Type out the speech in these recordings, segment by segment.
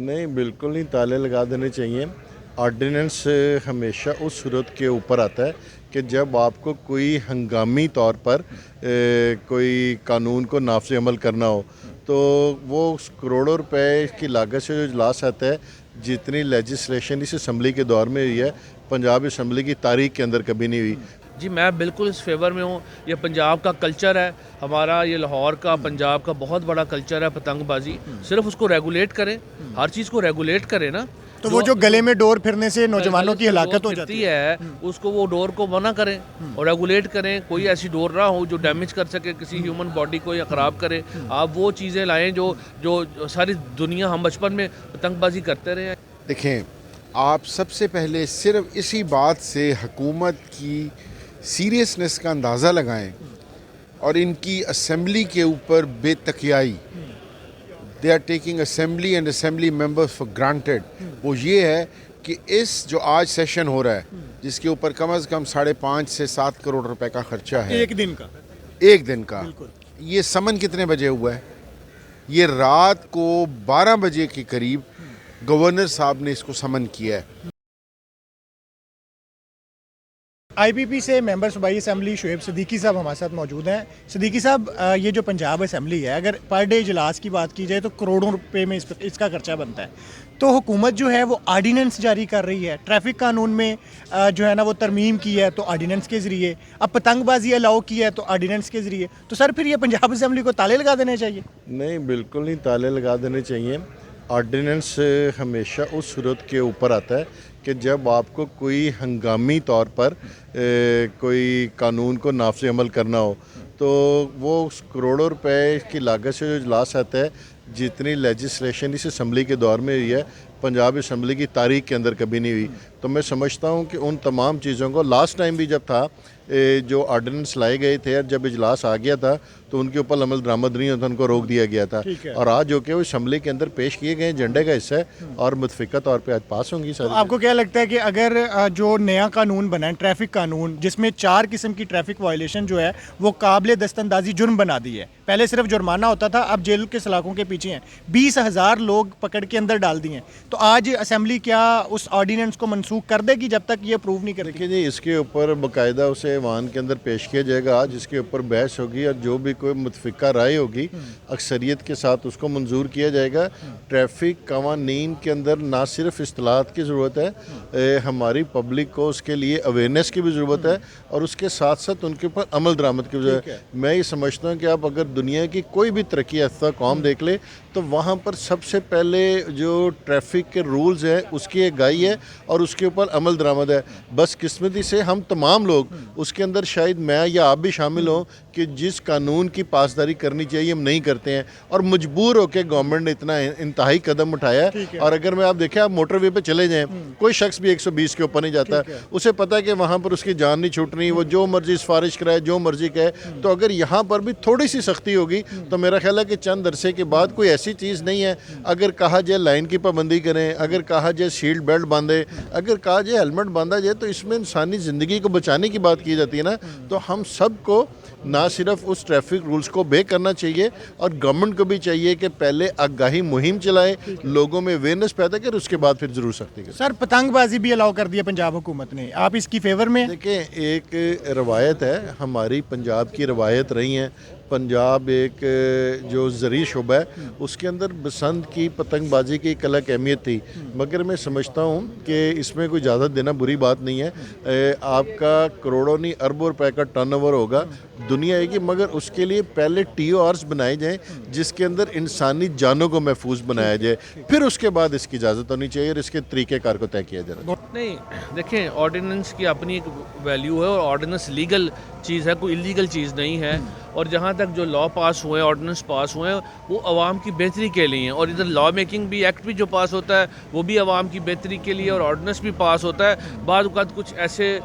नहीं, बिल्कुल नहीं, ताले लगा देने चाहिए। ऑर्डिनेंस हमेशा उस सूरत के ऊपर आता है कि जब आपको कोई हंगामी तौर पर कोई कानून को नाफ़िज़ अमल करना हो, तो वो करोड़ों रुपए की लागत से जो इजलास आता है, जितनी लेजिस्लेशन इस असम्बली के दौर में हुई है, पंजाब असम्बली की तारीख के अंदर कभी नहीं हुई। जी मैं बिल्कुल इस फेवर में हूँ। ये पंजाब का कल्चर है हमारा, ये लाहौर का पंजाब का बहुत बड़ा कल्चर है पतंगबाजी। सिर्फ उसको रेगुलेट करें, हर चीज़ को रेगुलेट करें ना। तो वो जो गले में डोर फिरने से नौजवानों की हलाकत हो जाती है, उसको वो डोर को मना करें और रेगुलेट करें। कोई ऐसी डोर ना हो जो डैमेज कर सके किसी ह्यूमन बॉडी को या ख़राब करे। आप वो चीज़ें लाएं जो जो सारी दुनिया, हम बचपन में पतंगबाजी करते रहे हैं। देखें, आप सबसे पहले सिर्फ इसी बात से हुकूमत की सीरियसनेस का अंदाज़ा लगाएं और इनकी असम्बली के ऊपर बेतकियाई, they are taking assembly and assembly members for granted, वो ये है कि इस जो आज सेशन हो रहा है जिसके ऊपर कम से कम 5.5 से 7 करोड़ रुपए का खर्चा है एक दिन का। ये समन कितने बजे हुआ है? ये रात को 12 बजे के करीब गवर्नर साहब ने इसको समन किया है। आईपीपी से मेंबर सूबाई असम्बली शुएब सिद्दीकी साहब हमारे साथ मौजूद हैं। सिद्दीकी साहब, ये जो पंजाब असम्बली है, अगर पर डे इजलास की बात की जाए तो करोड़ों रुपए में इसका खर्चा बनता है। तो हुकूमत जो है वो आर्डीनेंस जारी कर रही है, ट्रैफिक कानून में जो है ना वो तरमीम की है तो आर्डीनेंस के ज़रिए, अब पतंगबाजी अलाउ की है तो आर्डीनेंस के ज़रिए। तो सर फिर ये पंजाब असम्बली को ताले लगा देने चाहिए? नहीं, बिल्कुल नहीं, ताले लगा देने चाहिए। ऑर्डिनेंस हमेशा उस सूरत के ऊपर आता है कि जब आपको कोई हंगामी तौर पर कोई कानून को नाफ़िज़ अमल करना हो, तो वो करोड़ों रुपए की लागत से जो इजलास आता है, जितनी लेजिस्लेशन इस असम्बली के दौर में हुई है, पंजाब असम्बली की तारीख के अंदर कभी नहीं हुई। तो मैं समझता हूँ कि उन तमाम चीज़ों को लास्ट टाइम भी जब था जो ऑर्डिनेंस लाए गए थे, जब इजलास आ गया था तो उनके ऊपर अमल दरामद नहीं होता, उनको रोक दिया गया था। और आज जो कि वो असम्बली के अंदर पेश किए गए एजेंडे का हिस्सा है और मुतफ़िका तौर पे आज पास होंगी सारी। तो आपको क्या लगता है कि अगर जो नया कानून बना है, ट्रैफिक कानून, जिसमें 4 किस्म की ट्रैफिक वायलेशन जो है वो काबिल दस्तंदाजी जुर्म बना दी है, पहले सिर्फ जुर्माना होता था, अब जेल के सलाखों के पीछे हैं, 20,000 लोग पकड़ के अंदर डाल दिए हैं। तो आज असम्बली क्या उस ऑर्डिनेंस को मनसूख कर देगी जब तक ये अप्रूव नहीं करेगी? देखिए जी, इसके ऊपर बाकायदा उसे ऐवान के अंदर पेश किया जाएगा आज, इसके ऊपर बहस होगी और जो भी कोई मुतफ़िका राय होगी अक्सरियत के साथ उसको मंजूर किया जाएगा। ट्रैफिक कवानीन के अंदर ना सिर्फ इस्तिलात की ज़रूरत है, हमारी पब्लिक को उसके लिए अवेयरनेस की भी ज़रूरत है और उसके साथ साथ उनके ऊपर अमल दरामद की ज़रूरत है। मैं ये समझता हूँ कि आप अगर दुनिया की कोई भी तरक्की याफ्ता कौम देख ले तो वहाँ पर सबसे पहले जो ट्रैफिक के रूल्स हैं उसकी आगाही है और उसके ऊपर अमल दरामद है। बस किस्मती से हम तमाम लोग उसके अंदर, शायद मैं या आप भी शामिल हों, कि जिस कानून की पासदारी करनी चाहिए हम नहीं करते हैं और मजबूर होकर गवर्नमेंट ने इतना इंतहाई कदम उठाया है। और अगर मैं आप देखें, आप मोटरवे पे चले जाएं, कोई शख्स भी 120 के ऊपर नहीं जाता, उसे पता है कि वहाँ पर उसकी जान नहीं छूटनी, वो जो मर्जी सिफारिश कराए, जो मर्जी कहे। तो अगर यहाँ पर भी थोड़ी सी सख्ती होगी तो मेरा ख्याल है कि चंद अरसे के बाद कोई ऐसी चीज़ नहीं है, अगर कहा जाए लाइन की पाबंदी करें, अगर कहा जाए सीट बेल्ट बांधे, अगर कहा जाए हेलमेट बांधा जाए, तो इसमें इंसानी ज़िंदगी को बचाने की बात की जाती है ना। तो हम सबको ना सिर्फ उस ट्रैफिक रूल्स को बे करना चाहिए और गवर्नमेंट को भी चाहिए कि पहले आगाही मुहिम चलाए, लोगों में अवेयरनेस पैदा करे, उसके बाद फिर ज़रूर सख्ती करें। सर पतंगबाजी भी अलाउ कर दिया पंजाब हुकूमत ने, आप इसकी फेवर में? देखिए, एक रवायत है, हमारी पंजाब की रवायत रही है। पंजाब एक जो ज़री शुबा है उसके अंदर बसंत की पतंगबाजी की एक अलग अहमियत थी, मगर मैं समझता हूँ कि इसमें कोई इजाज़त देना बुरी बात नहीं है। आपका करोड़ों नहीं अरबों रुपए का टर्नओवर होगा, दुनिया आएगी, मगर उसके लिए पहले TORs बनाए जाएँ जिसके अंदर इंसानी जानों को महफूज बनाया जाए, फिर उसके बाद इसकी इजाज़त होनी चाहिए और इसके तरीक़ेकार को तय किया जाना। नहीं, देखें, ऑर्डिनेंस की अपनी एक वैल्यू है और ऑर्डिनेंस लीगल चीज़ है, कोई इलीगल चीज़ नहीं है। और जहाँ तक जो लॉ पास हुए हैं, ऑर्डिनेंस पास हुए हैं, वो आवाम की बेहतरी के लिए हैं। और इधर लॉ मेकिंग भी, एक्ट भी जो पास होता है वो भी आवाम की बेहतरी के लिए, और ऑर्डिनेंस भी पास होता है। बाद वक़्त कुछ ऐसे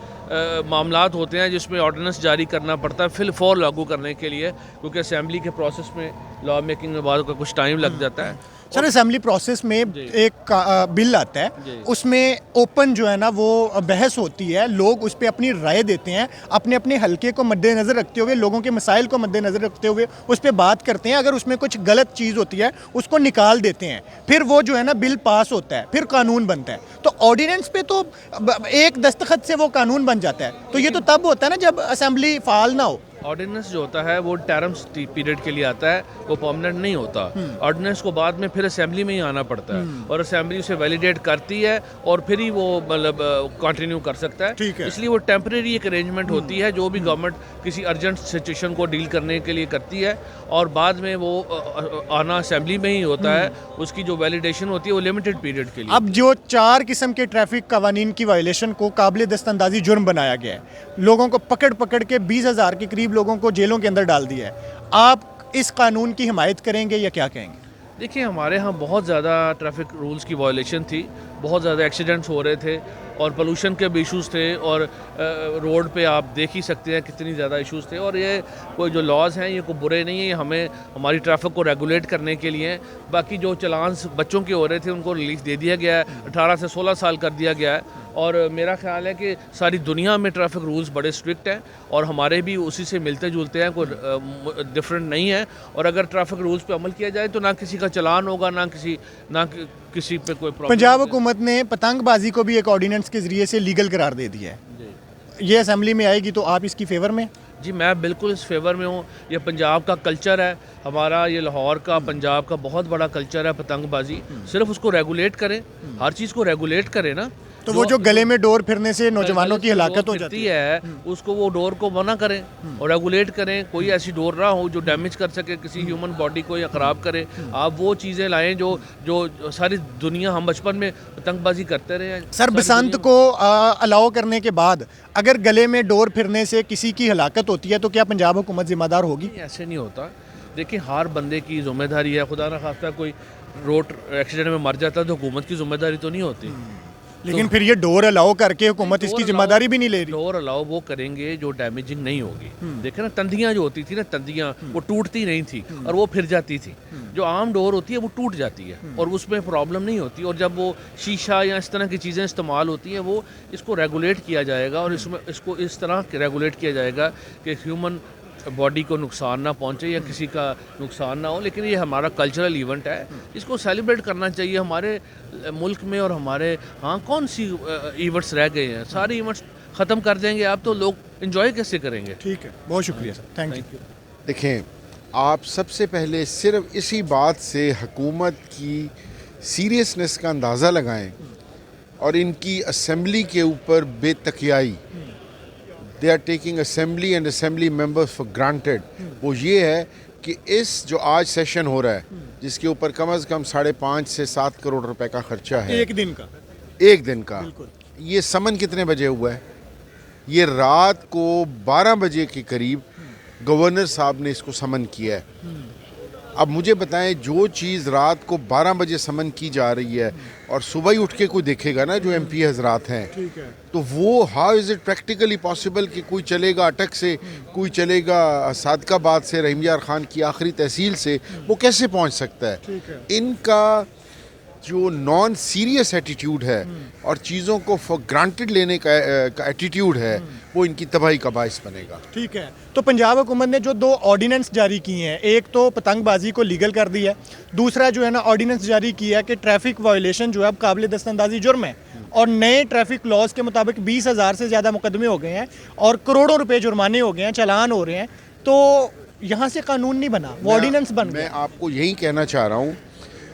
मामलात होते हैं जिसमें ऑर्डिनेंस जारी करना पड़ता है फिल फॉर लागू करने के लिए, क्योंकि असम्बली के प्रोसेस में, लॉ मेकिंग में बाद का कुछ टाइम लग जाता है। सर असेंबली प्रोसेस में एक बिल आता है, उसमें ओपन जो है ना वो बहस होती है, लोग उस पर अपनी राय देते हैं, अपने अपने हलके को मद्देनज़र रखते हुए, लोगों के मसाइल को मद्देनज़र रखते हुए उस पर बात करते हैं। अगर उसमें कुछ गलत चीज़ होती है उसको निकाल देते हैं, फिर वो जो है ना बिल पास होता है, फिर कानून बनता है। तो ऑर्डिनेंस पे तो एक दस्तखत से वो कानून बन जाता है, तो ये तो तब होता है ना जब असेंबली फाल ना हो। ऑर्डिनेंस जो होता है वो टर्म्स पीरियड के लिए आता है, वो परमानेंट नहीं होता। ऑर्डिनेंस को बाद में फिर असेंबली में ही आना पड़ता है और असेंबली उसे वैलिडेट करती है और फिर ही वो मतलब कंटिन्यू कर सकता है। इसलिए वो टेम्परेरी एक अरेंजमेंट होती है जो भी गवर्नमेंट किसी अर्जेंट सिचुएशन को डील करने के लिए करती है, और बाद में वो आना असेंबली में ही होता है। उसकी जो वैलिडेशन होती है वो लिमिटेड पीरियड के लिए। अब जो 4 किस्म के ट्रैफिक कवानीन की वायलेशन को काबिल दस्तअंदाजी जुर्म बनाया गया है, लोगों को पकड़ पकड़ के 20,000 के करीब लोगों को जेलों के अंदर डाल दिया है, आप इस कानून की हिमायत करेंगे या क्या कहेंगे? देखिए, हमारे यहाँ बहुत ज़्यादा ट्रैफिक रूल्स की वायलेशन थी, बहुत ज़्यादा एक्सीडेंट्स हो रहे थे और पोल्यूशन के भी इश्यूज़ थे, और रोड पे आप देख ही सकते हैं कितनी ज़्यादा इश्यूज़ थे। और ये कोई जो लॉज हैं ये कोई बुरे नहीं है, ये हमें हमारी ट्रैफिक को रेगुलेट करने के लिए हैं। बाकी जो चलान्स बच्चों के हो रहे थे उनको रिलीफ दे दिया गया है, 18 से 16 साल कर दिया गया है। और मेरा ख्याल है कि सारी दुनिया में ट्रैफिक रूल्स बड़े स्ट्रिक्ट हैं और हमारे भी उसी से मिलते जुलते हैं, कोई डिफरेंट नहीं है। और अगर ट्रैफिक रूल्स पे अमल किया जाए तो ना किसी का चलान होगा, ना किसी पे कोई प्रॉब्लम। पंजाब हुकूमत ने पतंगबाजी को भी एक ऑर्डिनेंस के जरिए से लीगल करार दे दिया है, ये असेंबली में आएगी तो आप इसकी फेवर में? जी, मैं बिल्कुल इस फेवर में हूँ। ये पंजाब का कल्चर है, हमारा ये लाहौर का पंजाब का बहुत बड़ा कल्चर है पतंगबाजी। सिर्फ उसको रेगुलेट करें, हर चीज़ को रेगुलेट करें ना। तो वो जो गले में डोर फिरने से नौजवानों की हलाकत हो जाती है, उसको वो डोर को मना करें और रेगुलेट करें। कोई ऐसी डोर ना हो जो डैमेज कर सके किसी ह्यूमन बॉडी को या ख़राब करे। आप वो चीज़ें लाएं जो सारी दुनिया, हम बचपन में पतंगबाजी करते रहे हैं। सर बसंत को अलाउ करने के बाद अगर गले में डोर फिरने से किसी की हलाकत होती है तो क्या पंजाब हुकूमत जिम्मेदार होगी? ऐसे नहीं होता। देखिए, हर बंदे की जिम्मेदारी है। खुदा ना खास्ता कोई रोड एक्सीडेंट में मर जाता है तो हुकूमत की जिम्मेदारी तो नहीं होती। लेकिन फिर ये डोर अलाउ करके हुकूमत इसकी जिम्मेदारी भी नहीं ले रही। डोर अलाउ वो करेंगे जो डैमेजिंग नहीं होगी। देखे ना, तंदियाँ जो होती थी ना, तंदियाँ वो टूटती नहीं थी और वो फिर जाती थी। जो आम डोर होती है वो टूट जाती है और उसमें प्रॉब्लम नहीं होती। और जब वो शीशा या इस तरह की चीज़ें इस्तेमाल होती हैं, वो इसको रेगुलेट किया जाएगा और इसको इस तरह रेगुलेट किया जाएगा कि ह्यूमन बॉडी को नुकसान ना पहुंचे या किसी का नुकसान ना हो। लेकिन ये हमारा कल्चरल इवेंट है, इसको सेलिब्रेट करना चाहिए हमारे मुल्क में। और हमारे हाँ कौन सी इवेंट्स रह गए हैं? सारे इवेंट्स ख़त्म कर देंगे आप तो लोग एंजॉय कैसे करेंगे? ठीक है, बहुत शुक्रिया सर, थैंक यू। देखें, आप सबसे पहले सिर्फ इसी बात से हुकूमत की सीरियसनेस का अंदाज़ा लगाएं और इनकी असेंबली के ऊपर बेतकियाई, they are taking assembly and assembly members for granted, वो ये है कि इस जो आज सेशन हो रहा है जिसके ऊपर कम से कम 5.5 से 7 करोड़ रुपए का खर्चा है एक दिन का, ये समन कितने बजे हुआ है? ये रात को 12 बजे के करीब गवर्नर साहब ने इसको समन किया है। अब मुझे बताएं, जो चीज़ रात को 12 बजे समन की जा रही है और सुबह ही उठ के कोई देखेगा ना, जो MP हजरात हैं, तो वो how is it practically possible कि कोई चलेगा अटक से, कोई चलेगा सादकाबाद से, रहीम यार खान की आखिरी तहसील से, वो कैसे पहुंच सकता है? इनका जो नॉन सीरियस एटीट्यूड है और चीज़ों को फॉर ग्रांटेड लेने का एटीट्यूड है, वो इनकी तबाही का बायस बनेगा। ठीक है, तो पंजाब हुकूमत ने जो 2 ऑर्डिनेंस जारी किए हैं, एक तो पतंगबाजी को लीगल कर दिया है, दूसरा जो है ना ऑर्डिनेंस जारी किया है कि ट्रैफिक वायलेशन जो है अब काबिल दस्तअंदाजी जुर्म है, और नए ट्रैफिक लॉज के मुताबिक 20,000 से ज़्यादा मुकदमे हो गए हैं और करोड़ों रुपए जुर्माने हो गए हैं, चालान हो रहे हैं। तो यहाँ से कानून नहीं बना, वो ऑर्डिनेंस बन गया। मैं आपको यही कहना चाह रहा हूँ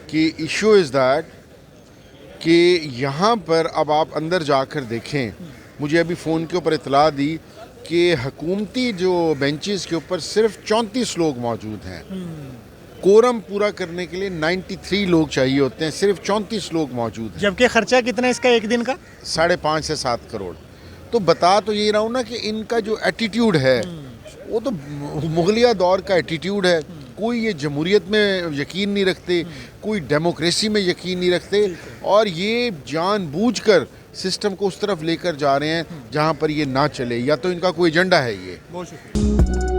कि इशू इज़ दैट कि यहाँ पर अब आप अंदर जाकर देखें, मुझे अभी फ़ोन के ऊपर इतला दी कि हुकूमती जो बेंचेस के ऊपर सिर्फ 34 लोग मौजूद हैं। कोरम पूरा करने के लिए 93 लोग चाहिए होते हैं, सिर्फ 34 लोग मौजूद हैं। जबकि खर्चा कितना इसका एक दिन का? 5.5 से 7 करोड़। तो बता तो ये रहा हूँ ना कि इनका जो एटीट्यूड है वो तो मुगलिया दौर का एटीट्यूड है। कोई ये जमहूरियत में यकीन नहीं रखते, कोई डेमोक्रेसी में यकीन नहीं रखते, और ये जानबूझकर सिस्टम को उस तरफ लेकर जा रहे हैं जहाँ पर ये ना चले, या तो इनका कोई एजेंडा है ये। बहुत शुक्रिया।